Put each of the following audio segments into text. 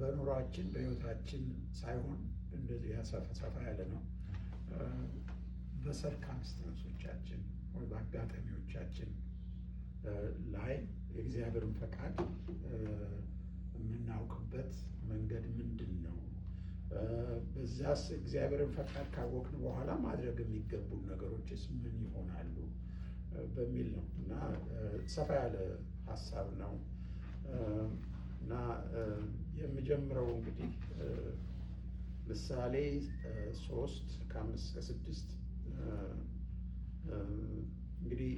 በኑሯችን በህይወታችን ሳይሆን እንደዚህ ሰፋ ያለ ነው። በሰርከምስታንሶቻችን ወይ በአጋጣሚዎቻችን ላይ የእግዚአብሔርን ፈቃድ የምናውቅበት መንገድ ምንድን ነው? በዛስ እግዚአብሔርን ፈቃድ ካወቅን በኋላ ማድረግ የሚገቡን ነገሮችስ ምን ይሆናሉ በሚል ነው እና ሰፋ ያለ ሀሳብ ነው እና የምጀምረው እንግዲህ ምሳሌ 3:5-6 እንግዲህ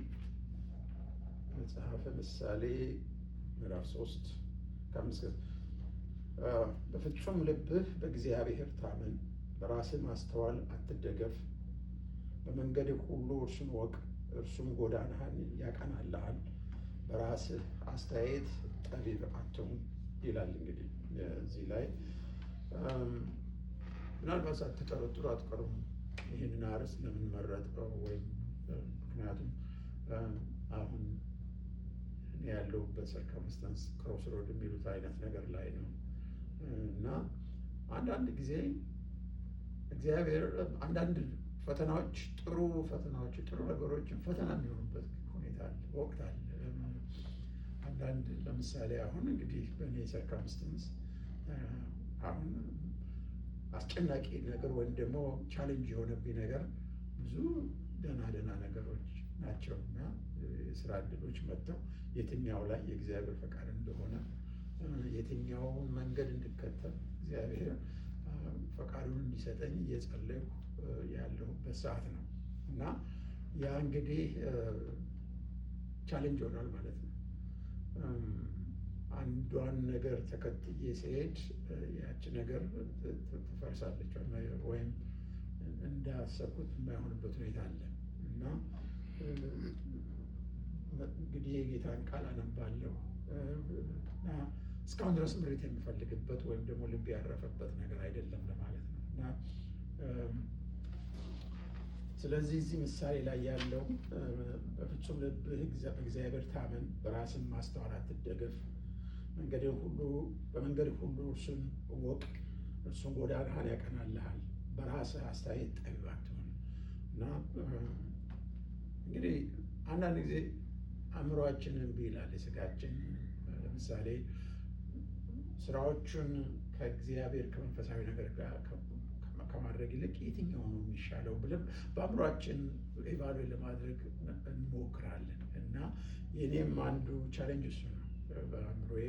መጽሐፈ ምሳሌ ምዕራፍ 3:5 በፍጹም ልብህ በእግዚአብሔር ታመን፣ በራስህ ማስተዋል አትደገፍ። በመንገድህ ሁሉ እርሱን ወቅ፣ እርሱም ጎዳናህን ያቀናልሃል። በራስህ አስተያየት ጠቢብ አትሁን ይላል። እንግዲህ እዚህ ላይ ምናልባት ሳትጠረጥሩ አትቀሩም ይህንን አርዕስት ለምን መረጥከው? ወይም ምክንያቱም አሁን ያለሁበት ሰርከምስታንስ ክሮስ ሮድ የሚሉት አይነት ነገር ላይ ነው እና አንዳንድ ጊዜ እግዚአብሔር አንዳንድ ፈተናዎች ጥሩ ነገሮችን ፈተና የሚሆኑበት ሁኔታ አለ፣ ወቅት አለ። አንዳንድ ለምሳሌ አሁን እንግዲህ በእኔ ሰርከምስታንስ አሁን አስጨናቂ ነገር ወይም ደግሞ ቻሌንጅ የሆነብኝ ነገር ብዙ ደህና ነገሮች ናቸው እና የስራ እድሎች መጥተው የትኛው ላይ የእግዚአብሔር ፈቃድ እንደሆነ የትኛውን መንገድ እንድከተል እግዚአብሔር ፈቃዱን እንዲሰጠኝ እየጸለይኩ ያለሁበት ሰዓት ነው እና ያ እንግዲህ ቻሌንጅ ሆኗል ማለት ነው። አንዷን ነገር ተከትዬ ሲሄድ ያቺ ነገር ትፈርሳለች ወይም እንዳሰብኩት የማይሆንበት ሁኔታ አለ እና እንግዲህ የጌታን ቃል አነባለሁ እና እስካሁን ድረስ ምሪት የምፈልግበት ወይም ደግሞ ልብ ያረፈበት ነገር አይደለም ለማለት ነው እና ስለዚህ እዚህ ምሳሌ ላይ ያለው በፍጹም ልብህ በእግዚአብሔር ታመን፣ በራስን ማስተዋል አትደገፍ። በመንገድ ሁሉ እርሱን እወቅ፣ እርሱን ጎዳናህን ያቀናልሃል። በራስህ አስተያየት ጠቢብ አትሁን እና እንግዲህ አንዳንድ ጊዜ አእምሯችን እምቢ ይላል፣ የስጋችን ለምሳሌ ስራዎቹን ከእግዚአብሔር ከመንፈሳዊ ነገር ጋር ከማድረግ ይልቅ የትኛው ነው የሚሻለው ብለን በአእምሯችን ኤቫሉዌት ለማድረግ እንሞክራለን እና የኔም አንዱ ቻሌንጅ እሱ ነው። በአእምሮዬ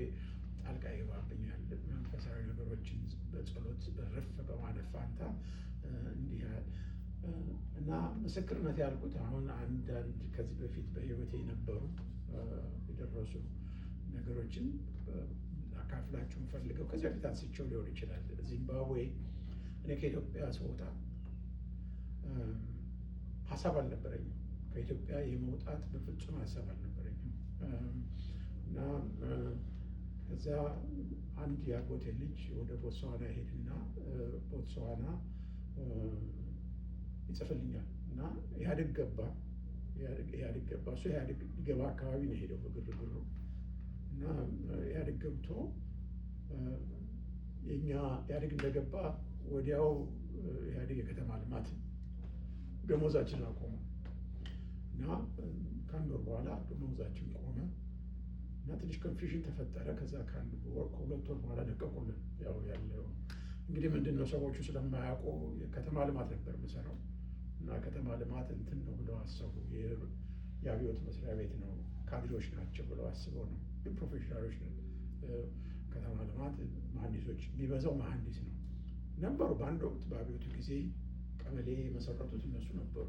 ጣልቃ ይገባብኛል። መንፈሳዊ ነገሮችን በጸሎት ረፍ በማለት ፋንታ እንዲህ እና ምስክርነት ያልኩት አሁን አንዳንድ ከዚህ በፊት በህይወቴ የነበሩ የደረሱ ነገሮችን አካፍላችሁ ፈልገው ከዚህ በፊት አንስቼው ሊሆን ይችላል። ዚምባብዌ እኔ ከኢትዮጵያ ስወጣ ሀሳብ አልነበረኝም። ከኢትዮጵያ የመውጣት በፍጹም ሀሳብ አልነበረኝም እና ከዚያ አንድ የአጎቴ ልጅ ወደ ቦትስዋና ሄድና ቦትስዋና ይጽፍልኛል እና ኢህአዴግ ገባ። እሱ ኢህአዴግ ሊገባ አካባቢ ነው የሄደው በግርግሩ እና ኢህአዴግ ገብቶ የእኛ ኢህአዴግ እንደገባ ወዲያው ኢህአዴግ የከተማ ልማት ደሞዛችን አቆመ እና ከአንድ ወር በኋላ ደሞዛችን ቆመ እና ትንሽ ኮንፊውዥን ተፈጠረ። ከዛ ከሁለት ወር በኋላ ለቀቁልን። ያው ያለው እንግዲህ ምንድን ነው ሰዎቹ ስለማያውቁ የከተማ ልማት ነበር የምሰራው እና ከተማ ልማት እንትን ነው ብለው አሰቡ። የአብዮት መስሪያ ቤት ነው ካድሬዎች ናቸው ብለው አስበው ነው። ግን ፕሮፌሽናሎች ነው። ከተማ ልማት መሀንዲሶች የሚበዛው መሀንዲስ ነው ነበሩ። በአንድ ወቅት በአብዮቱ ጊዜ ቀበሌ መሰረቱት እነሱ ነበሩ፣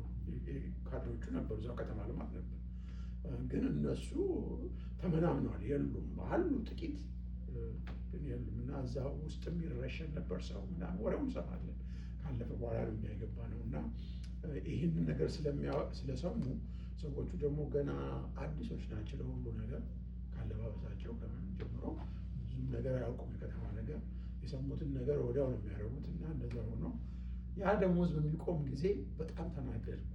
ካድሬዎቹ ነበሩ። እዛው ከተማ ልማት ነበር። ግን እነሱ ተመናምነዋል። የሉም አሉ ጥቂት ግን የሉም እና እዛ ውስጥ የሚረሸን ነበር ሰው ምናምን ወሬውን እንሰማለን። ካለፈ በኋላ ነው የሚያገባ ነው እና ይህንን ነገር ስለሰሙ ሰዎቹ ደግሞ ገና አዲሶች ናቸው ለሁሉ ነገር ካለባበሳቸው ከምን ጀምሮ ብዙም ነገር አያውቁም። የከተማ ነገር የሰሙትን ነገር ወዲያው ነው የሚያደርጉት እና እንደዛ ሆኖ ያ ደሞዝ በሚቆም ጊዜ በጣም ተናደድኩ፣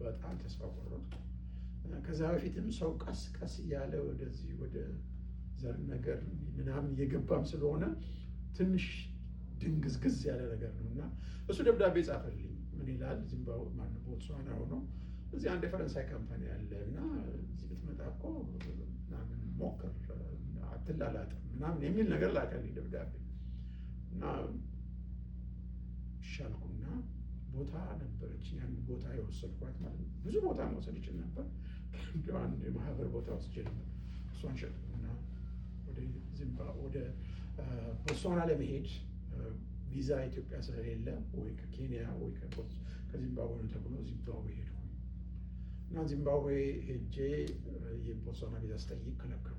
በጣም ተስፋ ቆረጥኩ። ከዛ በፊትም ሰው ቀስ ቀስ እያለ ወደዚህ ወደ ዘር ነገር ምናምን እየገባም ስለሆነ ትንሽ ድንግዝግዝ ያለ ነገር ነው እና እሱ ደብዳቤ ጻፈልኝ። ምን ይላል? ዚምባብዌ ማነው ቦትስዋና ሆኖ እዚህ አንድ የፈረንሳይ ካምፓኒ አለ እና እዚህ ብትመጣ እኮ ምናምን ሞክር አትላላጥም ምናምን የሚል ነገር ላከልኝ ደብዳቤ እና ሻልኩና ቦታ ነበረች ያን ቦታ የወሰድኳት ማለት ነው። ብዙ ቦታ መውሰድ ይችል ነበር። አንድ የማህበር ቦታ ወስጄ ነበር። እሷን ሸጥኩና ወደ ቦትስዋና ለመሄድ ቪዛ ኢትዮጵያ ስለሌለ ወይ ከኬንያ ወይ ከዚምባብዌ ነው ተብሎ ዚምባብዌ ሄድኩ እና ዚምባብዌ ሄጄ የቦትስዋና ቪዛ ስጠይቅ ከለከሉ።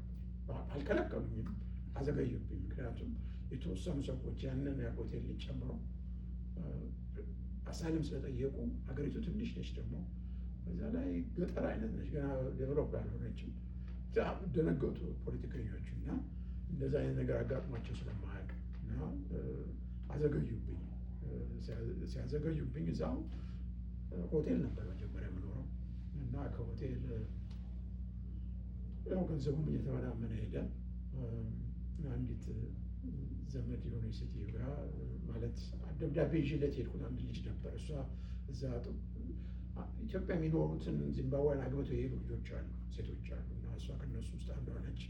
አልከለከሉኝም፣ አዘገዩብኝ። ምክንያቱም የተወሰኑ ሰዎች ያንን ሆቴል ልጅ ጨምሮ አሳይለም ስለጠየቁ ሀገሪቱ ትንሽ ነች፣ ደግሞ በዛ ላይ ገጠር አይነት ነች፣ ገና ዴቨሎፕ ያልሆነችም። ደነገጡ ፖለቲከኞቹ እና እንደዛ አይነት ነገር አጋጥሟቸው ስለማያውቅ እና አዘገዩብኝ። ሲያዘገዩብኝ እዛው ሆቴል ነበር መጀመሪያ የምኖረው እና ከሆቴል ያው ገንዘቡም እየተመናመነ ሄደ። አንዲት ዘመድ የሆነ ሴትዮ ጋር ማለት ደብዳቤ ይዤለት ሄድኩት። አንድ ልጅ ነበር፣ እሷ እዛ ኢትዮጵያ የሚኖሩትን ዚምባብዌን አግብተው የሄዱ ልጆች አሉ፣ ሴቶች አሉ እና እሷ ከነሱ ውስጥ አንዷ ነች።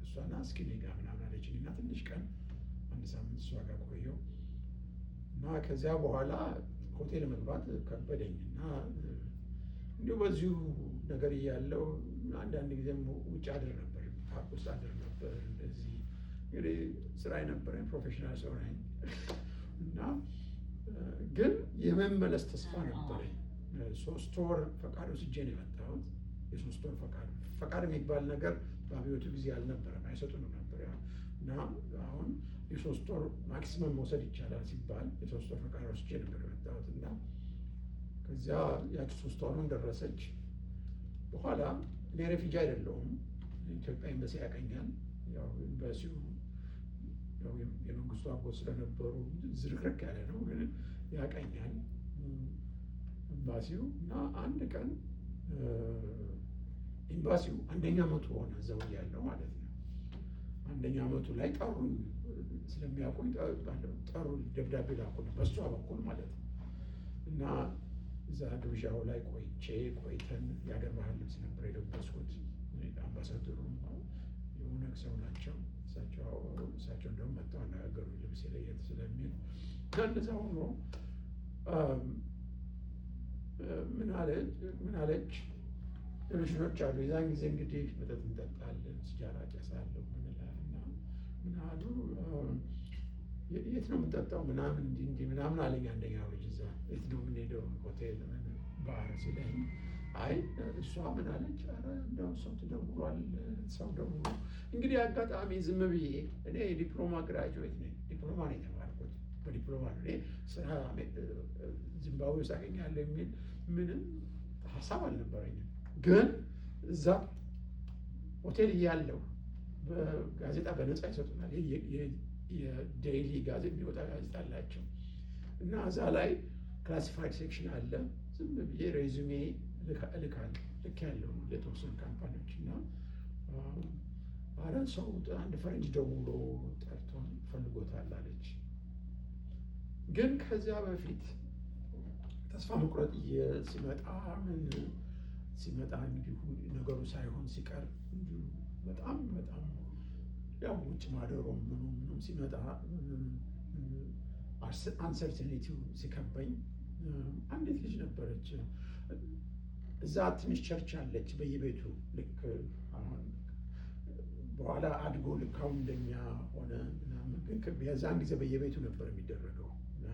እሷና እስኪ እኔ ጋር ምናምን አለችኝ እና ትንሽ ቀን አንድ ሳምንት እሷ ጋር ቆየሁ እና ከዚያ በኋላ ሆቴል መግባት ከበደኝ እና እንዲሁ በዚሁ ነገር እያለው አንዳንድ ጊዜም ውጭ አድር ነበር፣ ፓርክ ውስጥ አድር ነበር። እንደዚህ እንግዲህ ስራ የነበረኝ ፕሮፌሽናል ሰው ነኝ እና ግን የመመለስ ተስፋ ነበረኝ። 3 ወር ፈቃድ ወስጄ ነው የመጣሁት። የ3 ወር ፈቃድ የሚባል ነገር በአብዮቱ ጊዜ አልነበረም፣ አይሰጡንም ነበር እና አሁን የ3 ወር ማክሲመም መውሰድ ይቻላል ሲባል የ3 ወር ፈቃድ ወስጄ ነበር የመጣሁት እና ከዚያ ያቺ 3 ወሩን ደረሰች። በኋላ እኔ ሬፊጂ አይደለሁም፣ ኢትዮጵያ ኤምባሲ ያቀኛል። ያው ኤምባሲው የመንግስቱ አጎት ስለነበሩ ዝርክርክ ያለ ነው፣ ግን ያቀኛል ኤምባሲው እና አንድ ቀን ኤምባሲው 1ኛ ዓመቱ ሆነ እዛው ያለው ማለት ነው። 1ኛ ዓመቱ ላይ ጠሩኝ፣ ስለሚያውቁኝ ጠሩ፣ ደብዳቤ ላኩልኝ በሷ በኩል ማለት ነው እና እዛ ግብዣው ላይ ቆይተን የአገር ባህል ልብስ ነበር የለበስኩት። አምባሳደሩም የኦነግ ሰው ናቸው። እሳቸው እንደውም መጥተው አነጋገሩኝ ልብስ ለየት ስለሚል። እንደዛ ሆኖ ምን አለች ልጆች አሉ። የዛን ጊዜ እንግዲህ መጠጥ እንጠጣለን፣ ሲጃራ ጨሳለሁ ምንላልና ምን አሉ የት ነው የምንጠጣው ምናምን እንዲህ ምናምን አለኝ። አንደኛው ልጅ እዛ የት ነው የምንሄደው ሆቴል ባህር ሲለኝ፣ አይ እሷ ምን አለች፣ ኧረ እንደው ሰው ተደውሏል፣ ሰው ደውሎ እንግዲህ አጋጣሚ ዝም ብዬ እኔ ዲፕሎማ ግራጁዌት ነኝ፣ ዲፕሎማ ነው የተማርኩት፣ በዲፕሎማ ነው እኔ ስራ ዚምባብዌ ውስጥ አገኛለሁ የሚል ምንም ሀሳብ አልነበረኝም። ግን እዛ ሆቴል እያለሁ በጋዜጣ በነፃ ይሰጡናል። የዴይሊ ጋዜጣ የሚወጣ ጋዜጣ አላቸው እና እዛ ላይ ክላሲፋይድ ሴክሽን አለ። ዝም ብዬ ሬዙሜ ልክ ያለው ለተወሰኑ ካምፓኒዎች እና አረ ሰው አንድ ፈረንጅ ደውሎ ጠርቶን ፈልጎታል አለች። ግን ከዚያ በፊት ተስፋ መቁረጥ ሲመጣ እንዲሁ ነገሩ ሳይሆን ሲቀር እንዲሁ በጣም ያው ውጭ ማደሮም ምኑም ሲመጣ አንሰርቲኒቲው ሲከበኝ አንዲት ልጅ ነበረች እዛ ትንሽ ቸርች አለች በየቤቱ ልክ አሁን በኋላ አድጎ ልክ አሁን እንደኛ ሆነ ምናምን፣ ግን የዛን ጊዜ በየቤቱ ነበር የሚደረገው እና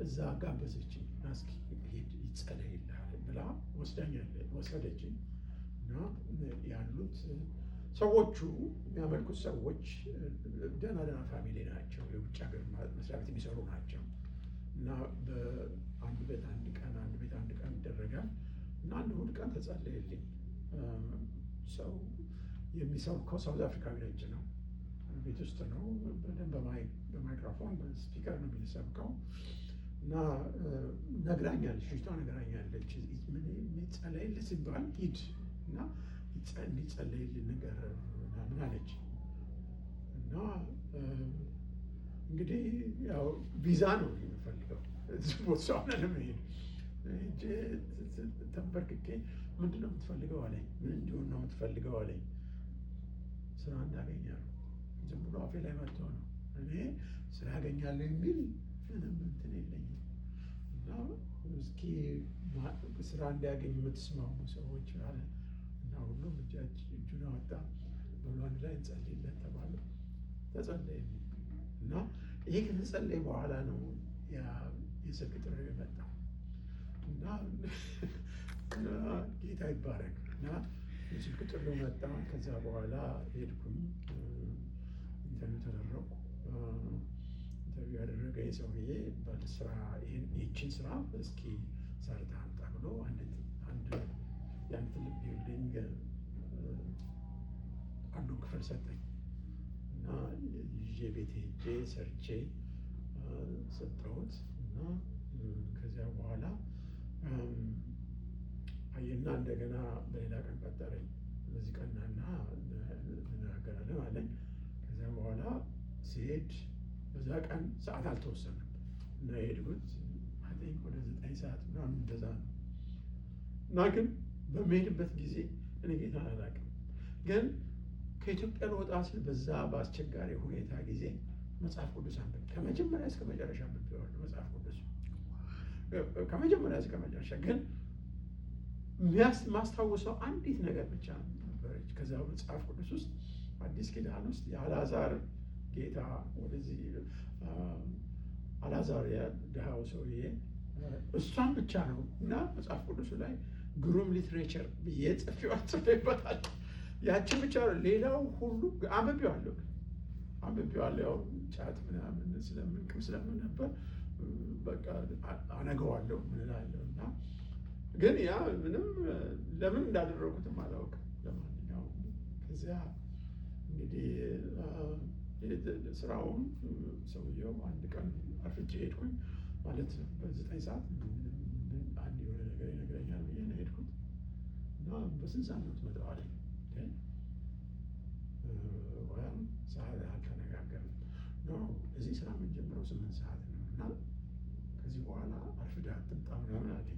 እዛ ጋበዘችኝ እና እስኪ ሂድ ይጸለይልሃል ብላ ወሰደችኝ እና ያሉት ሰዎቹ የሚያመልኩት ሰዎች ደህና ፋሚሊ ናቸው፣ የውጭ ሀገር መስሪያ ቤት የሚሰሩ ናቸው እና በአንድ ቤት አንድ ቀን ይደረጋል እና አንድ እሑድ ቀን ተጸለየልኝ። ሰው የሚሰብከው ሳውዝ አፍሪካዊ ነጭ ነው፣ ቤት ውስጥ ነው፣ በደንብ በማይክሮፎን በስፒከር ነው የሚሰብከው እና ነግራኛለች፣ ልጅቷ ነግራኛለች። የሚጸለይልህ ሲባል ሂድ እና እንዲጸለይልህ ነገር ምን አለች እና እና እንግዲህ ያው ቪዛ ነው የምፈልገው ቦትስዋና ለመሄድ ተንበርክኬ ምንድን ነው የምትፈልገው አለኝ። ምን እንዲሆን ነው የምትፈልገው አለኝ። ስራ እንዳገኛለሁ። ዝም ብሎ አፌ ላይ መጥቶ ነው። እኔ ስራ ያገኛለሁ የሚል ምንም እንትን የለኝም። እና እስኪ ስራ እንዲያገኝ የምትስማሙ ሰዎች አለ እና ሁሉም እጁን አወጣ። በሉ አንድ ላይ እንጸልይለት ተባለ። ተጸለየልኝ እና ይሄ ከተጸለየ በኋላ ነው የስልክ ጥሪ የመጣው እና ጌታ ይባረክ እና የስልክ ጥሪው መጣ። ከዛ በኋላ ሄድኩኝ። ኢንተርቪው ተደረኩ። ኢንተርቪው ያደረገኝ ሰውዬ በስራ ይህችን ስራ እስኪ ሰርተህ አምጣ ብሎ ያን ትልቅ ቢልዲንግ አንዱን ክፍል ሰጠኝ እና ይዤ ቤቴ ሄጄ ሰርቼ ሰጠሁት እና ከዚያ በኋላ አየና እንደገና በሌላ ቀን ቀጠረኝ። በዚህ ቀናና እንነጋገራለን አለኝ። ከዚያ በኋላ ሲሄድ በዛ ቀን ሰዓት አልተወሰነም እና የሄድኩት ወደ 9 ሰዓት ምናምን እንደዛ ነው እና ግን በሚሄድበት ጊዜ እኔ ጌታን አላውቅም። ግን ከኢትዮጵያ ልወጣ ስል በዛ በአስቸጋሪ ሁኔታ ጊዜ መጽሐፍ ቅዱስ አንብቤ ከመጀመሪያ እስከ መጨረሻ አንብቤዋለሁ። መጽሐፍ ቅዱስ ከመጀመሪያ እስከ መጨረሻ ግን ማስታወሰው አንዲት ነገር ብቻ ነበረች። ከዛ መጽሐፍ ቅዱስ ውስጥ አዲስ ኪዳን ውስጥ የአልዓዛር ጌታ ወደዚህ አልዓዛር የድሃው ሰውዬ እሷን ብቻ ነው እና መጽሐፍ ቅዱሱ ላይ ግሩም ሊትሬቸር ብዬ ጽፌበታል። ያችን ብቻ ነው። ሌላው ሁሉ አንብቤዋለሁ። ያው ጫት ምናምን ስለምንቅም ስለምን ነበር በቃ አነገዋለሁ ምን እላለሁ እና ግን ያ ምንም ለምን እንዳደረጉትም አላውቅም። ለማንኛውም ከዚያ እንግዲህ ስራውን ሰውየው አንድ ቀን አርፍጄ ሄድኩኝ ማለት በ9 ሰዓት አንድ የሆነ ነገር ይነግረኛል ብዬ ነው ሄድኩት እና በስንት ሰዓት ነው የምትመጣው አለኝ። ወይም ሰዓት አልተነጋገርም ነው እዚህ ስራ የምንጀምረው 8 ሰዓት ነው እና ከዚህ በኋላ አርፍደህ አትምጣ ምናምን አለኝ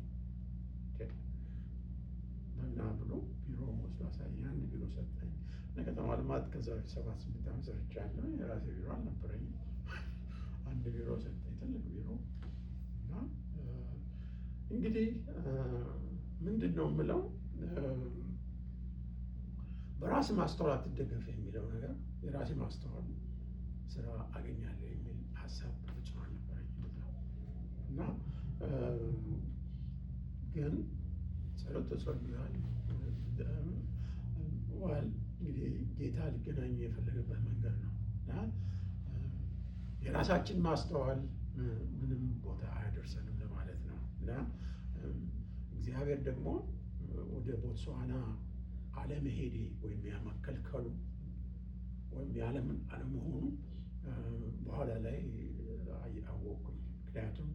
እና ብሎ ቢሮ ወስዶ አሳየኝ። አንድ ቢሮ ሰጠኝ። ከተማ ልማት ከዛ በፊት 7-8 ዓመት ሰርቻለሁ። የራሴ ቢሮ አልነበረኝም። አንድ ቢሮ ሰጠኝ፣ ትልቅ ቢሮ እና እንግዲህ ምንድን ነው የምለው በራስ ማስተዋል አትደገፍ የሚለው ነገር የራሴ ማስተዋል ስራ አገኛለሁ የሚል ሀሳብ በፍጹም አልነበረኝም እና ግን ጸሎት ተጸልዮአል። እንግዲህ ጌታ ሊገናኝ የፈለገበት መንገድ ነው እና የራሳችን ማስተዋል ምንም ቦታ አያደርሰንም ለማለት ነው እና እግዚአብሔር ደግሞ ወደ ቦትስዋና አለመሄዴ ወይም ያመከልከሉ ወይም የዓለምን አለመሆኑ በኋላ ላይ አወቅኩኝ። ምክንያቱም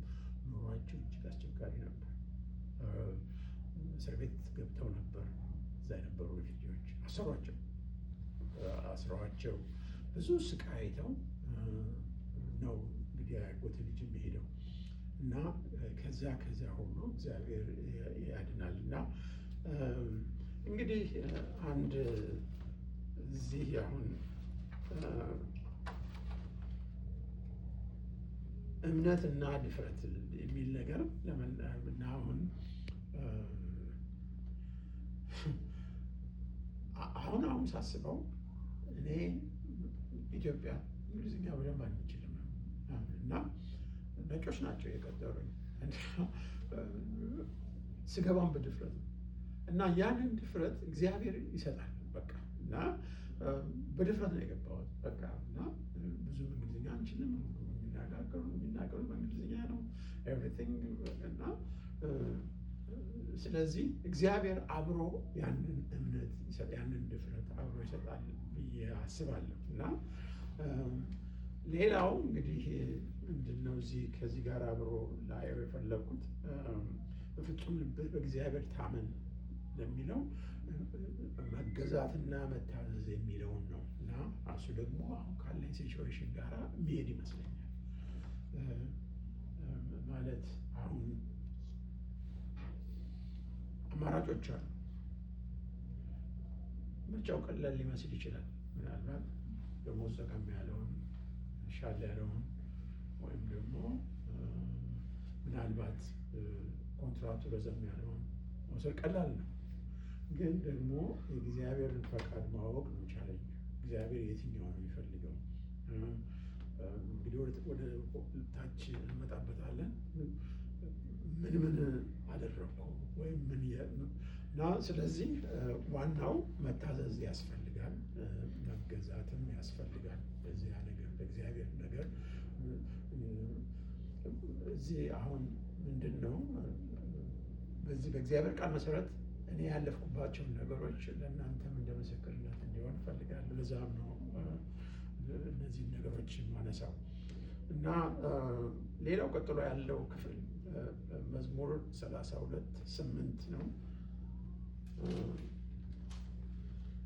ኑሯቸው እጅግ አስቸጋሪ ነበር። እስር ቤት ገብተው ነበር። እዛ የነበሩ ሪፊውጂዎች አስረዋቸው ብዙ ስቃይ አይተው ነው እንግዲህ ያጎት ልጅ የሚሄደው እና ከዛ ሁሉ እግዚአብሔር ያድናል እና እንግዲህ አንድ እዚህ አሁን እምነትና ድፍረት የሚል ነገር ለምን አሁን ሳስበው እኔ ኢትዮጵያ እንግሊዝኛ በደንብ አንችልም እና ነጮች ናቸው የቀጠሩኝ ስገባም በድፍረት እና ያንን ድፍረት እግዚአብሔር ይሰጣል። በቃ እና በድፍረት ነው የገባሁት። በቃ እና ብዙ እንግሊዝኛ አንችልም። የሚናገሩ በእንግሊዝኛ ነው ኤቭሪቲንግ እና ስለዚህ እግዚአብሔር አብሮ ያንን እምነት ያንን ድፍረት አብሮ ይሰጣል ብዬ አስባለሁ እና ሌላው እንግዲህ ምንድነው ከዚህ ጋር አብሮ ላየው የፈለኩት በፍጹም ልብህ በእግዚአብሔር ታመን ለሚለው መገዛትና መታዘዝ የሚለውን ነው እና እሱ ደግሞ አሁን ካለኝ ሲቹዌሽን ጋር የሚሄድ ይመስለኛል። ማለት አሁን አማራጮች አሉ። ምርጫው ቀላል ሊመስል ይችላል። ምናልባት ደሞዝ ጠቀም ያለውን ሻል ያለውን ወይም ደግሞ ምናልባት ኮንትራቱ ረዘም ያለውን መውሰድ ቀላል ነው። ግን ደግሞ የእግዚአብሔርን ፈቃድ ማወቅ ነው ቻለኝ። እግዚአብሔር የትኛው ነው የሚፈልገው? እንግዲህ ወደ ታች እንመጣበታለን። ምን አደረግኩ ወይም እና ስለዚህ ዋናው መታዘዝ ያስፈልጋል፣ መገዛትም ያስፈልጋል። በዚያ ነገር በእግዚአብሔር ነገር እዚህ አሁን ምንድን ነው በዚህ በእግዚአብሔር ቃል መሰረት እኔ ያለፍኩባቸውን ነገሮች ለእናንተም እንደ ምስክርነት እንዲሆን እፈልጋለሁ። ለዛም ነው እነዚህን ነገሮች ማነሳው እና ሌላው ቀጥሎ ያለው ክፍል መዝሙር 32:8 ነው።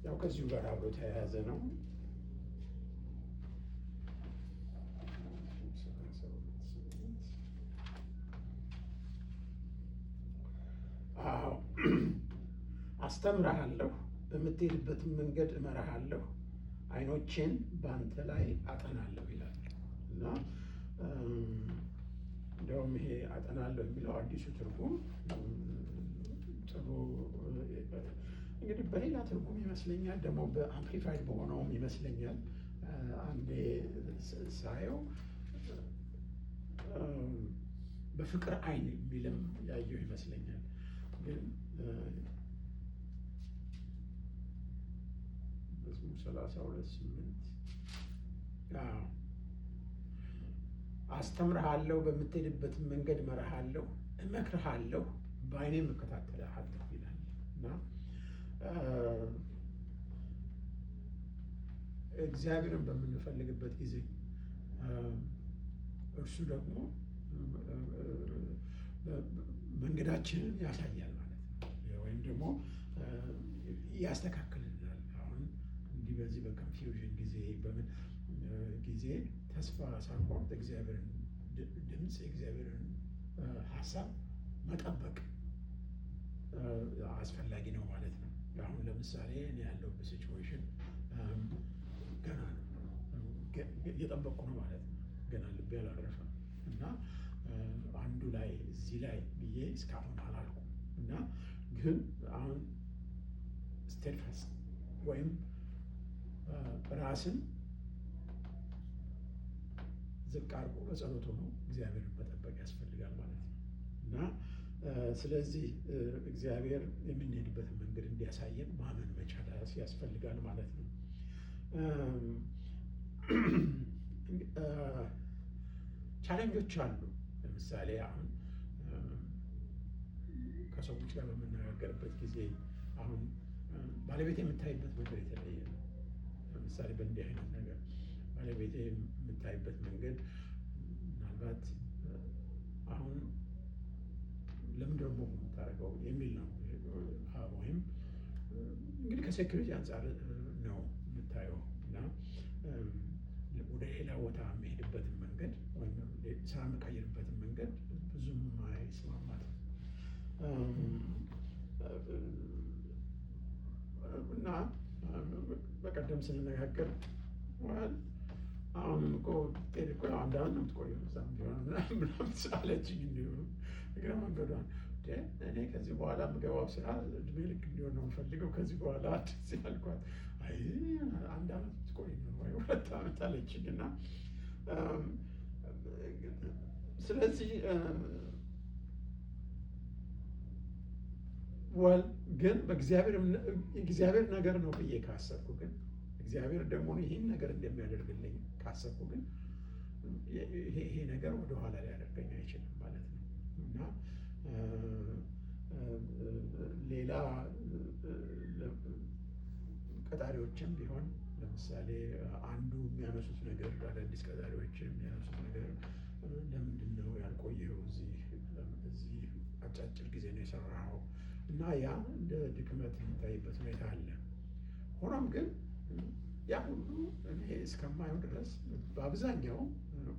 ያው ከዚሁ ጋር አብሮ የተያያዘ ነው። አስተምርሃለሁ፣ በምትሄድበትም መንገድ እመራሃለሁ፣ ዓይኖቼን በአንተ ላይ አጠናለሁ ይላል እና እንዲያውም ይሄ አጠናለሁ የሚለው አዲሱ ትርጉም ጥሩ እንግዲህ በሌላ ትርጉም ይመስለኛል፣ ደግሞ በአምፕሊፋይድ በሆነውም ይመስለኛል። አንዴ ሳየው በፍቅር ዓይን የሚልም ያየው ይመስለኛል። ግን መዝሙር 32:8 አስተምርሃለሁ፣ በምትሄድበትን መንገድ እመራሃለሁ፣ እመክርሃለሁ፣ በዓይኔም እከታተልሃለሁ ይላል እና እግዚአብሔርን በምንፈልግበት ጊዜ እርሱ ደግሞ መንገዳችንን ያሳያል ማለት ነው፣ ወይም ደግሞ ያስተካክልናል። አሁን እንዲህ በዚህ በኮንፊውዥን ጊዜ በምን ጊዜ ተስፋ ሳንቆርጥ እግዚአብሔርን ድምፅ የእግዚአብሔርን ሀሳብ መጠበቅ አስፈላጊ ነው ማለት ነው። አሁን ለምሳሌ እኔ ያለሁበት ሲቹዌሽን ገና እየጠበቅኩ ነው ማለት ነው። ገና ልቤ አላረፈም እና አንዱ ላይ እዚህ ላይ ብዬ እስካሁን አላልኩም እና ግን አሁን ስቴድፋስት ወይም ራስን ዝቅ አድርጎ በጸሎት ሆኖ እግዚአብሔርን መጠበቅ ያስፈልጋል ማለት ነው እና ስለዚህ እግዚአብሔር የምንሄድበትን መንገድ እንዲያሳየን ማመን መቻል ያስፈልጋል ማለት ነው። ቻሌንጆች አሉ። ለምሳሌ አሁን ከሰዎች ጋር በምነጋገርበት ጊዜ አሁን ባለቤቴ የምታይበት መንገድ የተለየ ነው። ለምሳሌ በእንዲህ አይነት ነገር ባለቤቴ የምታይበት መንገድ ምናልባት አሁን ለምን ደግሞ የምታደርገው የሚል ነው። ወይም እንግዲህ ከሴኩሪቲ አንጻር ነው የምታየው እና ወደ ሌላ ቦታ የሚሄድበትን መንገድ ወይም ስራ የምቀይርበትን መንገድ ብዙም አይስማማትም እና በቀደም ስንነጋገር አሁን እኮ ጤድ እኮ አንድ አመት ነው የምትቆየው እዛም ቢሆን ምናምን ስላለችኝ እንዲሁ እግረ መንገዷን እኔ ከዚህ በኋላ የምገባው ስራ እድሜ ልክ እንዲሆን ነው የምፈልገው። ከዚህ በኋላ አዲስ ያልኳት አይ አንድ አመት ትቆይ ነው ወይ 2 አመት አለችኝ እና ስለዚህ ግን በእግዚአብሔር ነገር ነው ብዬ ካሰብኩ ግን እግዚአብሔር ደግሞ ይህን ነገር እንደሚያደርግልኝ ካሰብኩ ግን ይሄ ነገር ወደኋላ ሊያደርገኝ አይችልም ማለት ነው እና ሌላ ቀጣሪዎችም ቢሆን ለምሳሌ አንዱ የሚያነሱት ነገር አዳዲስ ቀጣሪዎችም የሚያነሱት ነገር ለምንድን ነው ያልቆየው? እዚህ አጫጭር ጊዜ ነው የሰራኸው እና ያ እንደ ድክመት የሚታይበት ሁኔታ አለ። ሆኖም ግን ያ ሁሉ እኔ እስከማየው ድረስ በአብዛኛው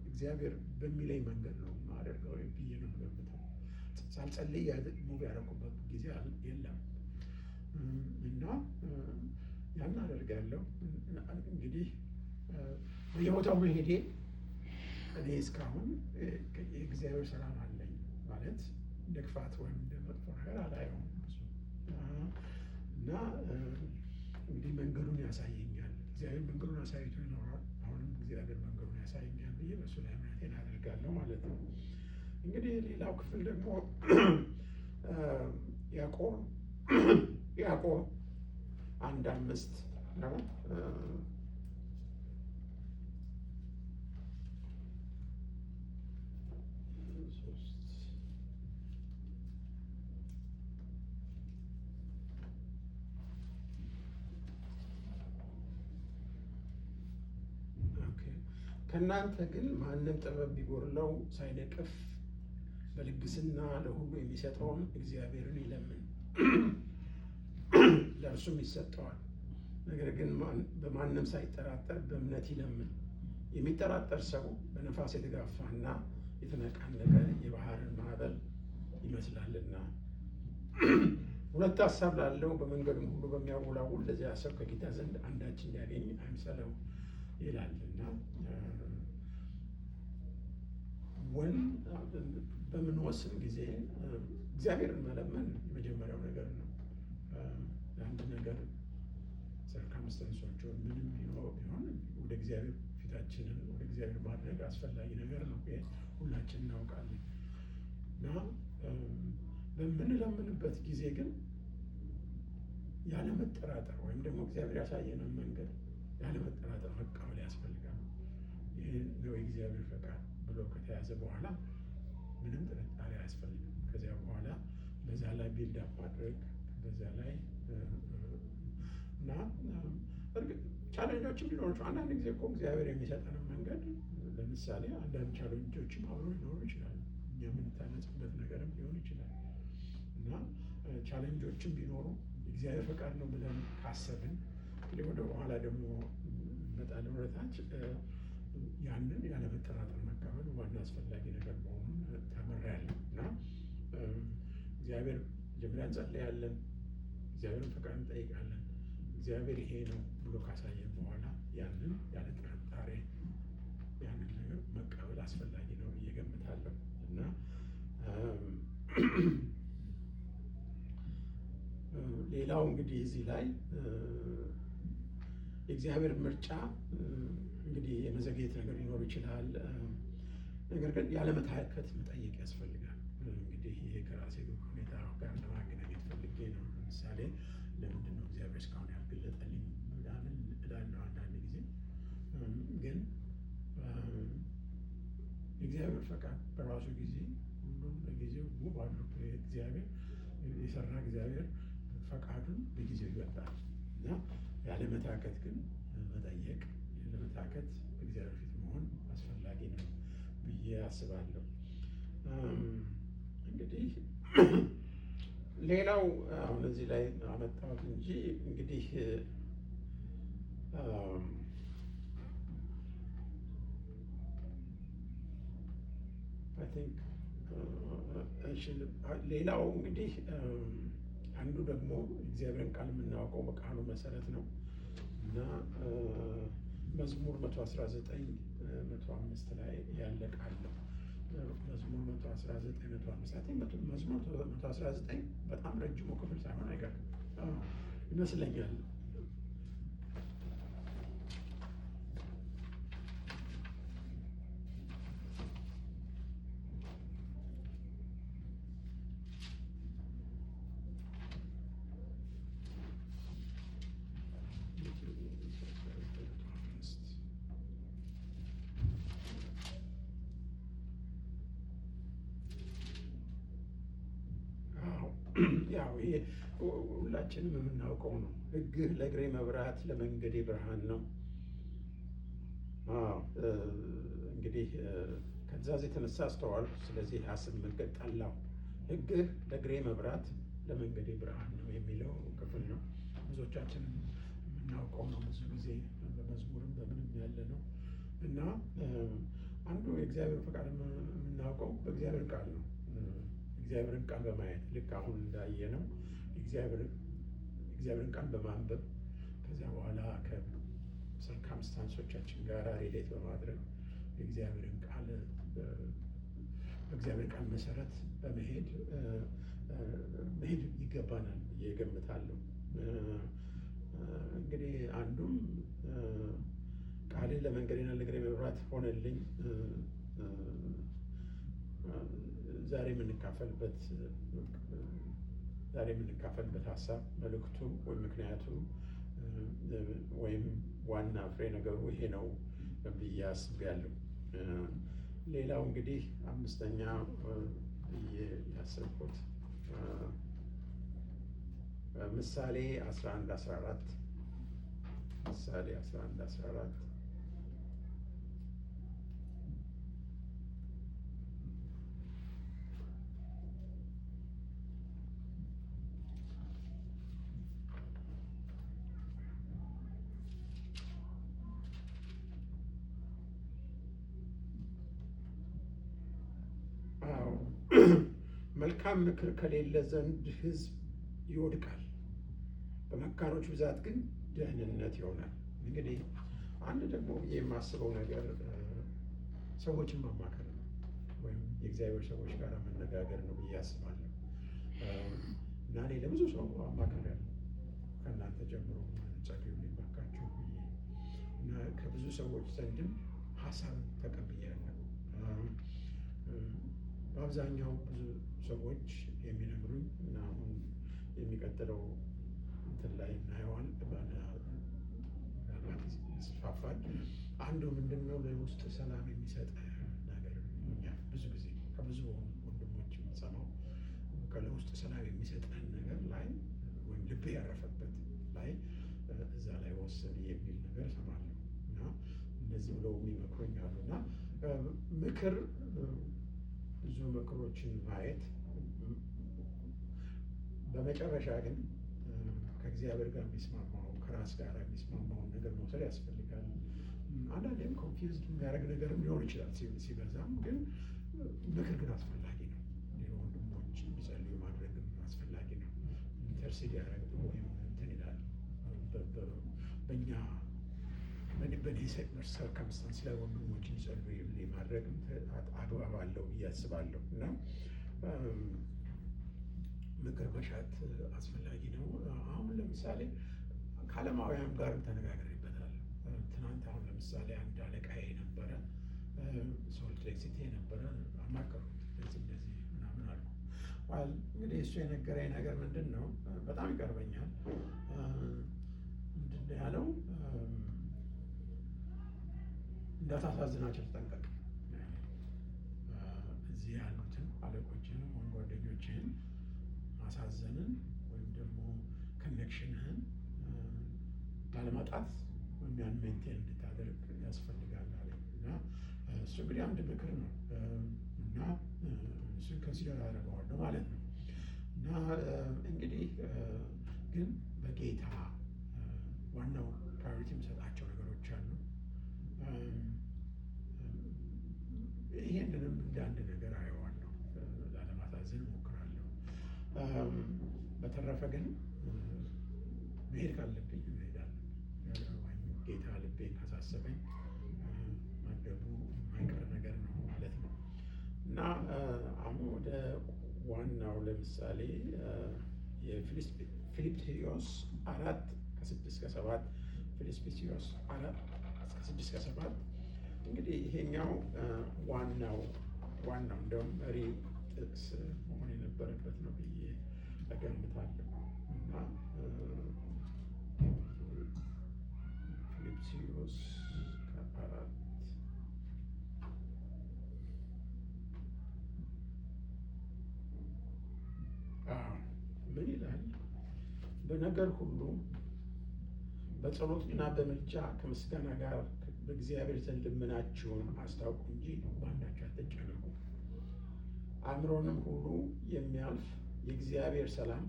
እግዚአብሔር በሚለኝ መንገድ ነው የማደርገው ብዬ ነው የምገምተው። ሳልጸልይ ሙቭ ያደረኩበት ጊዜ የለም እና ያን አደርጋለሁ። እንግዲህ በየቦታው መሄዴ እኔ እስካሁን የእግዚአብሔር ሰላም አለኝ ማለት እንደ ክፋት ወይም እንደ መጥፎ ነገር አላየውም እና እንግዲህ መንገዱን ያሳየኛል። እግዚአብሔር መንገዱን አሳይቶ ይኖራል። አሁንም እግዚአብሔር መንገዱን ያሳየኛል ብዬ በእሱ ላይ እምነቴን አደርጋለሁ ማለት ነው። እንግዲህ ሌላው ክፍል ደግሞ ያዕቆብ 1:5 ነው። ከእናንተ ግን ማንም ጥበብ ቢጎድለው ሳይነቅፍ በልግስና ለሁሉ የሚሰጠውን እግዚአብሔርን ይለምን፣ ለእርሱም ይሰጠዋል። ነገር ግን በማንም ሳይጠራጠር በእምነት ይለምን። የሚጠራጠር ሰው በነፋስ የተጋፋና የተነቃነቀ የባህርን ማዕበል ይመስላልና። ሁለት ሀሳብ ላለው በመንገዱም ሁሉ በሚያወላውል ለዚያ ሰው ከጌታ ዘንድ አንዳች እንዲያገኝ አይምሰለው ይላልና በምንወስን ጊዜ እግዚአብሔርን መለመን የመጀመሪያው ነገር ነው። አንድ ነገር ሰርከምስተንሶች ምንም ቢሆን ወደ እግዚአብሔር ፊታችንን ወደ እግዚአብሔር ማድረግ አስፈላጊ ነገር ነው። ሁላችን እናውቃለን እና በምንለምንበት ጊዜ ግን ያለመጠራጠር ወይም ደግሞ እግዚአብሔር ያሳየንን መንገድ ያለመጠራጠር መቀበል ያስፈልጋል። ይህ ነው የእግዚአብሔር ፈቃድ ብሎ ከተያዘ በኋላ ምንም ጥርጣሬ አያስፈልግም። ከዚያ በኋላ በዛ ላይ ቢልዳፕ ማድረግ በዛ ላይ እና እርግጥ ቻሌንጆችም ሊኖሩ አንዳንድ ጊዜ እኮ እግዚአብሔር የሚሰጠንን መንገድ ለምሳሌ አንዳንድ ቻሌንጆችም አብሮ ሊኖሩ ይችላሉ። እኛ የምንታነጽበት ነገርም ሊሆን ይችላል እና ቻሌንጆችም ቢኖሩ እግዚአብሔር ፈቃድ ነው ብለን ካሰብን ወደ በኋላ ደግሞ እንመጣለን ወደታች ያንን ያለመጠራጠር መቀበል ዋና አስፈላጊ ነገር መሆኑን ተምሬያለሁ እና እግዚአብሔር መጀመሪያ እንጸልያለን፣ እግዚአብሔርን ፈቃድ እንጠይቃለን። እግዚአብሔር ይሄ ነው ብሎ ካሳየን በኋላ ያንን ያለ ጥርጣሬ ያንን ነገር መቀበል አስፈላጊ ነው ብዬ እገምታለሁ እና ሌላው እንግዲህ እዚህ ላይ የእግዚአብሔር ምርጫ እንግዲህ የመዘግየት ነገር ሊኖር ይችላል። ነገር ግን ያለመታከት መጠየቅ ያስፈልጋል። እንግዲህ ይሄ ከራሴ ሁኔታ ጋር ለማገናኘት ፈልጌ ነው። ለምሳሌ ለምንድን ነው እግዚአብሔር እስካሁን ያልገለጠልኝ ምናምን እላለሁ አንዳንድ ጊዜ። ግን የእግዚአብሔር ፈቃድ በራሱ ጊዜ ሁሉም በጊዜው ውብ አድርጎ እግዚአብሔር የሰራ እግዚአብሔር ፈቃዱን በጊዜው ይወጣል እና ያለመታከት ግን መጠየቅ ያለመታከት በእግዚአብሔር ፊት መሆን አስፈላጊ ነው ብዬ አስባለሁ። እንግዲህ ሌላው አሁን እዚህ ላይ አመጣሁት እንጂ እንግዲህ ሌላው እንግዲህ አንዱ ደግሞ እግዚአብሔርን ቃል የምናውቀው በቃሉ መሰረት ነው እና መዝሙር 119:105 ላይ ያለ ቃል ነው። መዝሙር 119:105 መዝሙር 119 በጣም ረጅሙ ክፍል ሳይሆን አይቀርም ይመስለኛል። ያው ይሄ ሁላችንም የምናውቀው ነው። ሕግህ ለእግሬ መብራት ለመንገዴ ብርሃን ነው። እንግዲህ ከትእዛዝ የተነሳ አስተዋልኩ፣ ስለዚህ ሐሰት መንገድ ጠላሁ። ሕግህ ለእግሬ መብራት ለመንገዴ ብርሃን ነው የሚለው ክፍል ነው። ብዙዎቻችንም የምናውቀው ነው። ብዙ ጊዜ በመዝሙርም በምንም ያለ ነው እና አንዱ የእግዚአብሔር ፈቃድ የምናውቀው በእግዚአብሔር ቃል ነው። እግዚአብሔርን ቃል በማየት ልክ አሁን እንዳየነው እግዚአብሔርን ቃል በማንበብ ከዚያ በኋላ ከሰርከምስታንሶቻችን ጋር ሪሌት በማድረግ የእግዚአብሔርን ቃል በእግዚአብሔር ቃል መሰረት በመሄድ መሄድ ይገባናል ብዬ እገምታለሁ። እንግዲህ አንዱም ቃልን ለመንገዴና ለእግሬ መብራት ሆነልኝ ዛሬ የምንካፈልበት ሀሳብ መልእክቱ ወይም ምክንያቱ ወይም ዋና ፍሬ ነገሩ ይሄ ነው ብዬ አስቤያለሁ። ሌላው እንግዲህ አምስተኛ ብዬ ያሰብኩት ምሳሌ 11:14 ምሳሌ 11:14 መልካም ምክር ከሌለ ዘንድ ሕዝብ ይወድቃል፣ በመካሮች ብዛት ግን ደህንነት ይሆናል። እንግዲህ አንድ ደግሞ የማስበው ነገር ሰዎችን ማማከር ነው፣ ወይም የእግዚአብሔር ሰዎች ጋር መነጋገር ነው ብዬ አስባለሁ። እና እኔ ለብዙ ሰው አማክሬያለሁ ከእናንተ ጀምሮ ጸልዩልኝ ባካችሁ ብዬ እና ከብዙ ሰዎች ዘንድም ሀሳብ ተቀብያለሁ። በአብዛኛው ብዙ ሰዎች የሚነግሩኝ እና አሁን የሚቀጥለው እንትን ላይ እናየዋል ምናልባት ይስፋፋል። አንዱ ምንድን ነው ለውስጥ ሰላም የሚሰጥ ነገር ይሉኛል። ብዙ ጊዜ ከብዙ ወንድሞች የምሰማው ለውስጥ ሰላም የሚሰጠን ነገር ላይ ወይም ልብ ያረፈበት ላይ እዛ ላይ ወስን የሚል ነገር እሰማለሁ እና እነዚህ ብለው የሚመክሩኝ አሉ እና ምክር ብዙ ምክሮችን ማየት በመጨረሻ ግን ከእግዚአብሔር ጋር የሚስማማው ከራስ ጋር የሚስማማውን ነገር መውሰድ ያስፈልጋል። አንዳንዴም ኮንፊውዝድ የሚያደርግ ነገርም ሊሆን ይችላል ሲበዛም፣ ግን ምክር ግን አስፈላጊ ነው። ወንድሞች እንዲጸልዩ ማድረግም አስፈላጊ ነው። ኢንተርሲድ ያደረግ ወይም እንትን ይላል በእኛ ሰርከምስታንስ ላይ ወንድሞች እንዲጸልዩ ማድረግ አግባብ አለው ብዬ አስባለሁ እና ምክር መሻት አስፈላጊ ነው። አሁን ለምሳሌ ከዓለማውያን ጋርም ተነጋግሬበታለሁ። ትናንት አሁን ለምሳሌ አንድ አለቃዬ ነበረ፣ ሶልት ሌክ ሲቲ ነበረ፣ አማከሩት እንደዚህ ምናምን አሉ። እንግዲህ እሱ የነገረኝ ነገር ምንድን ነው፣ በጣም ይቀርበኛል። ምንድን ነው ያለው? እንዳታሳዝናቸው ተጠንቀቅ። እዚህ ያሉትን አለቆችህን ወይም ጓደኞችህን ማሳዘንን ወይም ደግሞ ኮኔክሽንህን ላለማጣት ወይም ያን ሜንቴን እንድታደርግ ያስፈልጋል አለ እና እሱ እንግዲህ አንድ ምክር ነው እና እሱን ከንሲደር አደርገዋለሁ ማለት ነው እና እንግዲህ ግን በጌታ ዋናው ፕራዮሪቲ የምሰጣቸው ነገሮች አሉ። ይሄንንም እንደ አንድ ነገር አየዋለሁ፣ ላለማሳዘን እሞክራለሁ። በተረፈ ግን መሄድ ካለብኝ እሄዳለሁ። ጌታ ልቤን ካሳሰበኝ ማድረጉ የማይቀር ነገር ነው ማለት ነው እና አሁን ወደ ዋናው ለምሳሌ የፊልጵስዩስ 4:6-7 ፊልጵስዩስ 4:6-7 እንግዲህ ይሄኛው ዋናው እንደውም መሪ ጥቅስ መሆን የነበረበት ነው ብዬ እገምታለሁ እና ፊልጵስዩስ 4 ምን ይላል? በነገር ሁሉ በጸሎትና በምልጃ ከምስጋና ጋር በእግዚአብሔር ዘንድ ልመናችሁን አስታውቁ እንጂ በአንዳች አትጨነቁ። አእምሮንም ሁሉ የሚያልፍ የእግዚአብሔር ሰላም